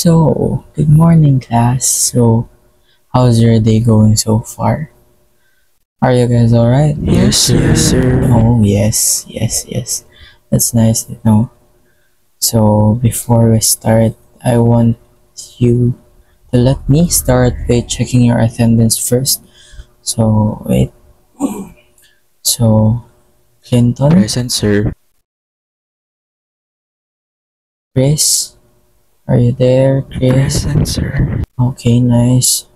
So, good morning, class. So, how's your day going so far? Are you guys alright? Yes, sir. Oh, yes. That's nice to know. So, before we start, I want you to let me start by checking your attendance first. So, wait. So, Clinton, Present, sir. Chris, are you there? Chris? Present, sir. Okay, nice.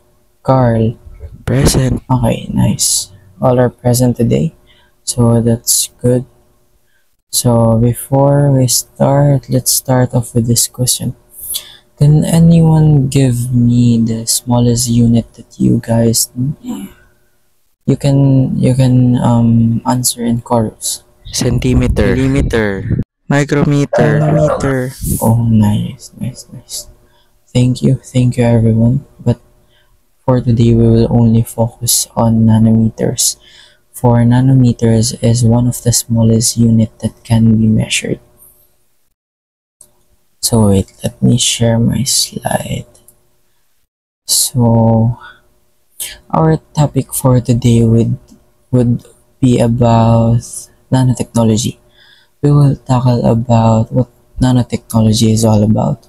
Carl, Present. okay, nice. All are present today. So, that's good. So before we start, let's start off with this question. Can anyone give me the smallest unit that you guys know? You can answer in chorus. Centimeter. Millimeter. Micrometer. Nanometer. Oh, nice. Thank you everyone. But for today we will only focus on nanometers. For nanometers is one of the smallest unit that can be measured. So wait, let me share my slide. So our topic for today would be about nanotechnology. We will tackle about what nanotechnology is all about,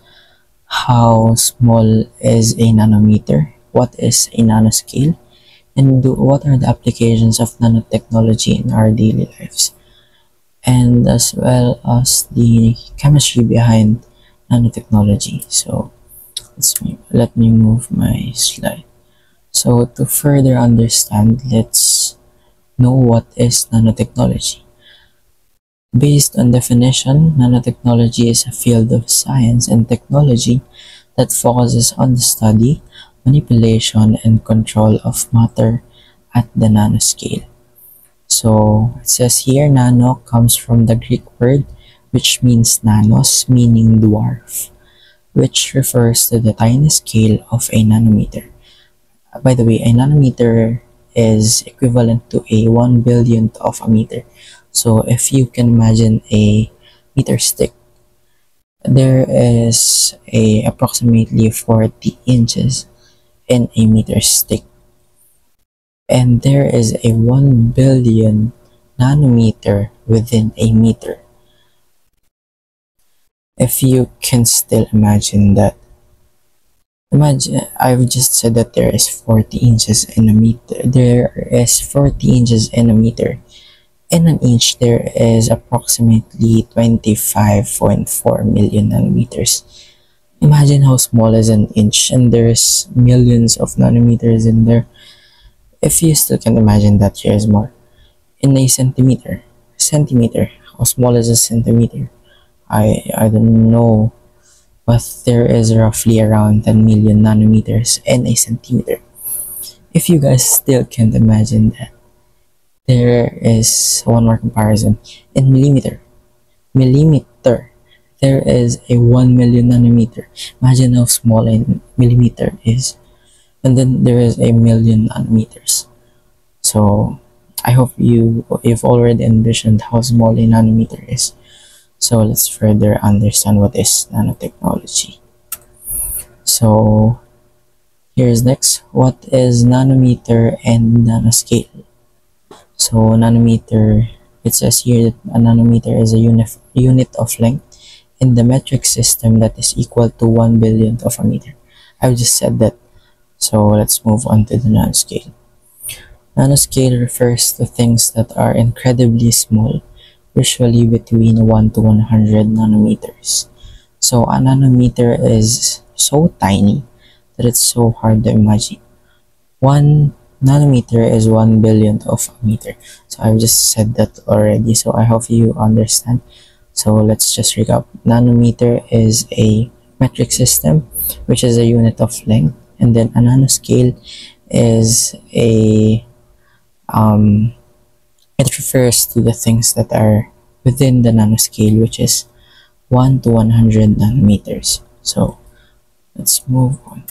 how small is a nanometer, what is a nanoscale, and what are the applications of nanotechnology in our daily lives, and as well as the chemistry behind nanotechnology. So let me move my slide. So to further understand, let's know what is nanotechnology. Based on definition, nanotechnology is a field of science and technology that focuses on the study, manipulation, and control of matter at the nanoscale. So it says here nano comes from the Greek word which means nanos, meaning dwarf, which refers to the tiny scale of a nanometer. By the way, a nanometer is equivalent to a 1 billionth of a meter. So if you can imagine a meter stick, there is a approximately 40 inches in a meter stick. And there is a 1 billion nanometer within a meter. If you can still imagine that. Imagine, I've just said that there is 40 inches in a meter. There is 40 inches in a meter. In an inch, there is approximately 25.4 million nanometers. Imagine how small is an inch, and there's millions of nanometers in there. If you still can imagine that, here's more. In a centimeter, how small is a centimeter? I don't know, but there is roughly around 10 million nanometers in a centimeter. If you guys still can't imagine that, there is one more comparison. In millimeter, there is a 1 million nanometer. Imagine how small a millimeter is. And then there is a million nanometers. So I hope you've already envisioned how small a nanometer is. So let's further understand what is nanotechnology. So here's next. What is nanometer and nanoscale? So nanometer, it says here that a nanometer is a unit of length in the metric system that is equal to 1 billionth of a meter. I've just said that. So let's move on to the nanoscale. Nanoscale refers to things that are incredibly small, usually between 1 to 100 nanometers. So a nanometer is so tiny that it's so hard to imagine. 1 nanometer is 1 billionth of a meter. So I've just said that already, so I hope you understand. So let's just recap. Nanometer is a metric system, which is a unit of length, and then a nanoscale is it refers to the things that are within the nanoscale, which is 1 to 100 nanometers. So let's move on.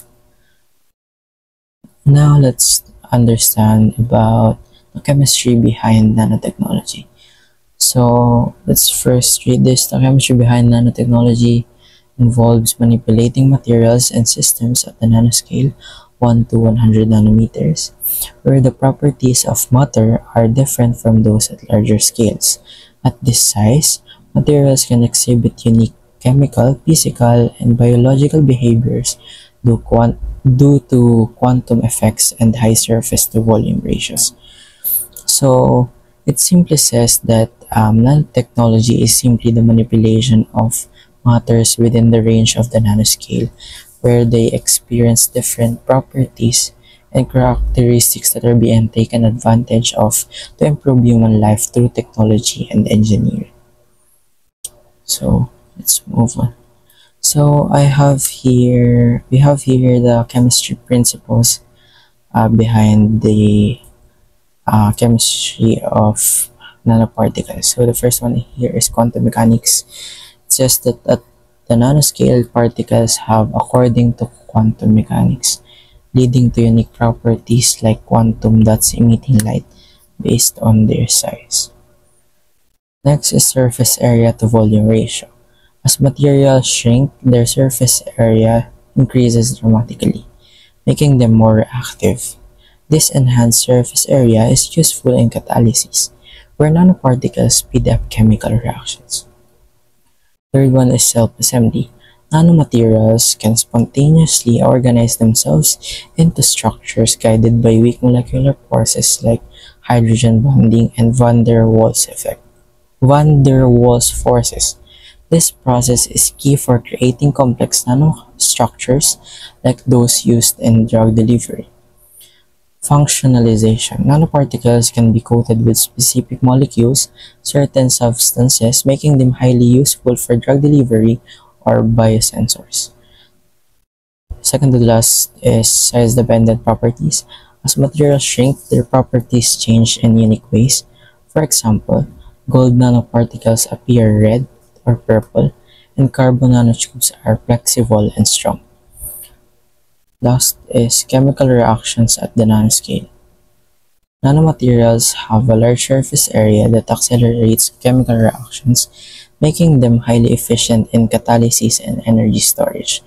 Now let's understand about the chemistry behind nanotechnology. So let's first read this. The chemistry behind nanotechnology involves manipulating materials and systems at the nanoscale 1 to 100 nanometers, where the properties of matter are different from those at larger scales. At this size, materials can exhibit unique chemical, physical, and biological behaviors due to quantum effects and high surface to volume ratios. So it simply says that nanotechnology is simply the manipulation of matters within the range of the nanoscale, where they experience different properties and characteristics that are being taken advantage of to improve human life through technology and engineering. So let's move on. So we have here the chemistry principles behind the chemistry of nanoparticles. So the first one here is quantum mechanics. It says that at the nanoscale, particles have according to quantum mechanics, leading to unique properties like quantum dots emitting light based on their size. Next is surface area to volume ratio. As materials shrink, their surface area increases dramatically, making them more reactive. This enhanced surface area is useful in catalysis, where nanoparticles speed up chemical reactions. Third one is self-assembly. Nanomaterials can spontaneously organize themselves into structures guided by weak molecular forces like hydrogen bonding and van der Waals effect. Van der Waals forces. This process is key for creating complex nanostructures like those used in drug delivery. Functionalization. Nanoparticles can be coated with specific molecules, certain substances, making them highly useful for drug delivery or biosensors. Second to last is size-dependent properties. As materials shrink, their properties change in unique ways. For example, gold nanoparticles appear red or purple, and carbon nanotubes are flexible and strong. Last is chemical reactions at the nanoscale. Nanomaterials have a large surface area that accelerates chemical reactions, making them highly efficient in catalysis and energy storage.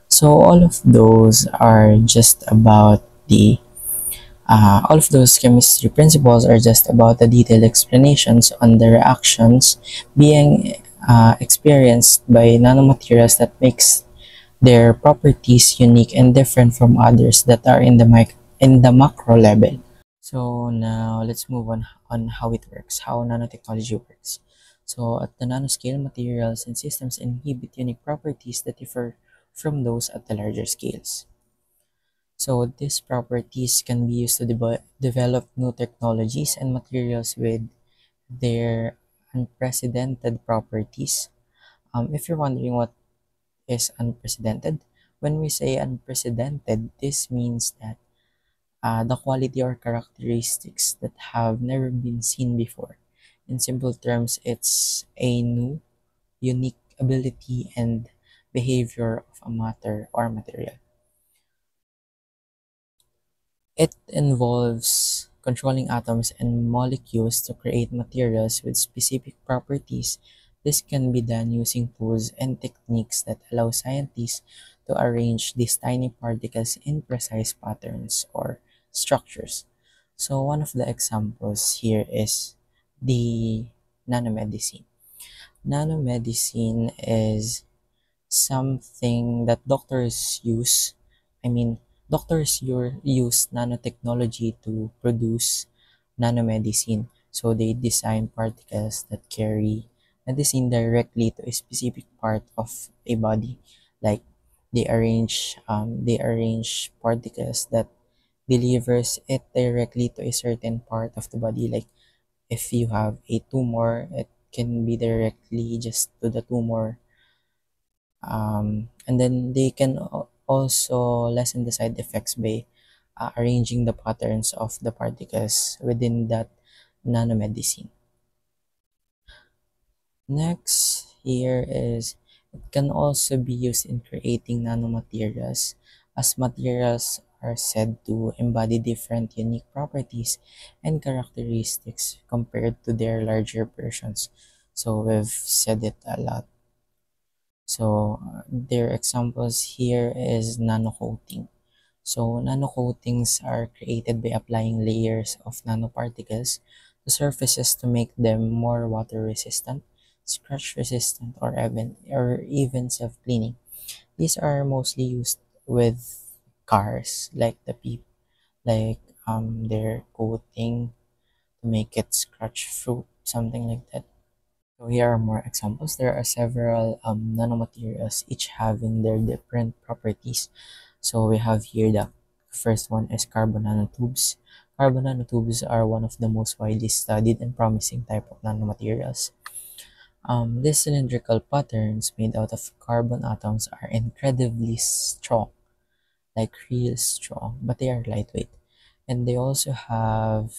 So all of those chemistry principles are just about the detailed explanations on the reactions being experienced by nanomaterials that makes their properties unique and different from others that are in the macro level. So now let's move on how it works, how nanotechnology works. So at the nanoscale, materials and systems inhibit unique properties that differ from those at the larger scales. So these properties can be used to develop new technologies and materials with their unprecedented properties. If you're wondering what is unprecedented, when we say unprecedented, this means that the quality or characteristics that have never been seen before. In simple terms, it's a new, unique ability and behavior of a matter or material. It involves controlling atoms and molecules to create materials with specific properties. This can be done using tools and techniques that allow scientists to arrange these tiny particles in precise patterns or structures. So one of the examples here is the nanomedicine. Nanomedicine is something that doctors use. I mean, use nanotechnology to produce nanomedicine. So they design particles that carry medicine directly to a specific part of a body. Like they arrange particles that delivers it directly to a certain part of the body. Like if you have a tumor, it can be directly just to the tumor, and then they can also lessen the side effects by arranging the patterns of the particles within that nanomedicine. Next here is it can also be used in creating nanomaterials, as materials are said to embody different unique properties and characteristics compared to their larger versions. So we've said it a lot. So their examples here is nanocoating. So nanocoatings are created by applying layers of nanoparticles to surfaces to make them more water resistant, scratch resistant, or even self-cleaning. These are mostly used with cars, like their coating to make it scratch proof, something like that. So here are more examples. There are several nanomaterials, each having their different properties. So we have here the first one is carbon nanotubes. Carbon nanotubes are one of the most widely studied and promising type of nanomaterials. These cylindrical patterns made out of carbon atoms are incredibly strong, like real strong, but they are lightweight. And they also have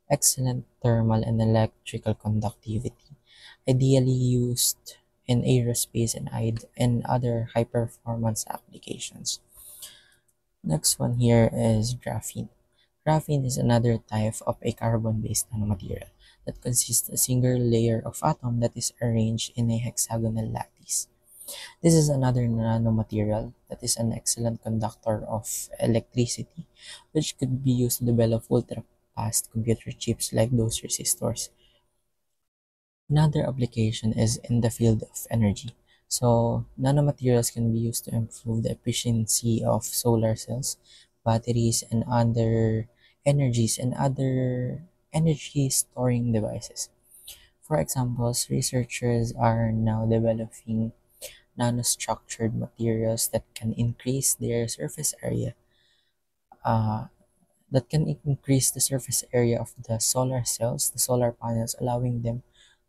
excellent thermal and electrical conductivity, ideally used in aerospace and other high performance applications. Next one here is graphene. Graphene is another type of a carbon-based nanomaterial that consists of a single layer of atom that is arranged in a hexagonal lattice. This is another nanomaterial that is an excellent conductor of electricity, which could be used to develop ultra-fast computer chips like those resistors. Another application is in the field of energy. So, nanomaterials can be used to improve the efficiency of solar cells, batteries, and other energy storing devices. For examples, researchers are now developing nanostructured materials uh, that can increase the surface area of the solar cells, the solar panels, allowing them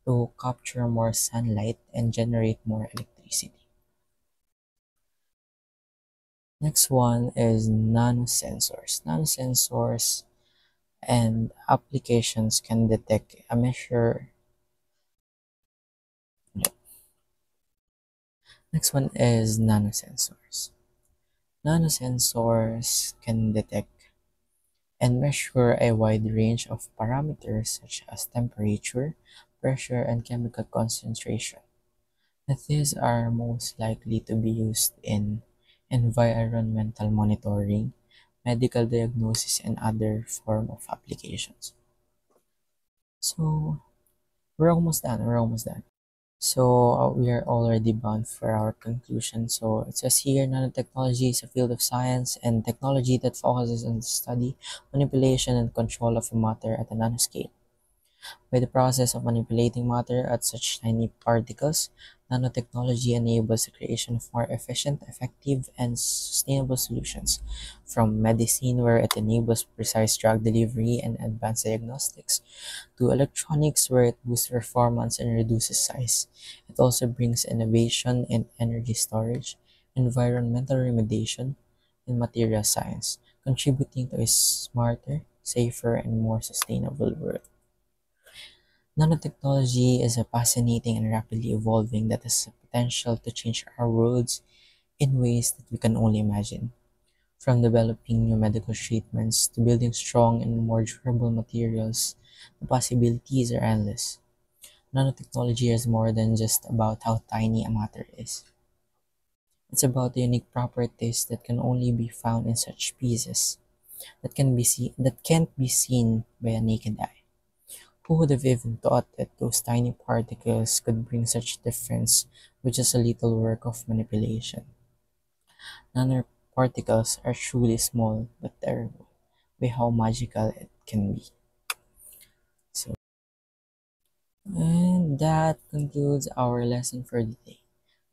to capture more sunlight and generate more electricity. Next one is nanosensors. Nanosensors and applications can detect a measure. Next one is nanosensors. Nanosensors can detect and measure a wide range of parameters such as temperature, pressure, and chemical concentration. These are most likely to be used in environmental monitoring, medical diagnosis, and other form of applications. So we're almost done. We're almost done. So we are already bound for our conclusion. So it says here, nanotechnology is a field of science and technology that focuses on the study, manipulation, and control of matter at a nanoscale. By the process of manipulating matter at such tiny particles, nanotechnology enables the creation of more efficient, effective, and sustainable solutions, from medicine, where it enables precise drug delivery and advanced diagnostics, to electronics, where it boosts performance and reduces size. It also brings innovation in energy storage, environmental remediation, and material science, contributing to a smarter, safer, and more sustainable world. Nanotechnology is a fascinating and rapidly evolving that has the potential to change our worlds in ways that we can only imagine. From developing new medical treatments to building strong and more durable materials, the possibilities are endless. Nanotechnology is more than just about how tiny a matter is. It's about the unique properties that can only be found in such pieces that can't be seen by a naked eye. Who would have even thought that those tiny particles could bring such difference with just a little work of manipulation? Nanoparticles are truly small but terrible by how magical it can be. So, and that concludes our lesson for the day.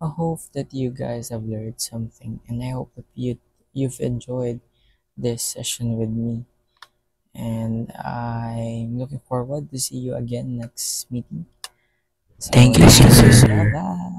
I hope that you guys have learned something, and I hope that you've enjoyed this session with me. And I'm looking forward to see you again next meeting. So Thank you, that's it. sir. Bye bye.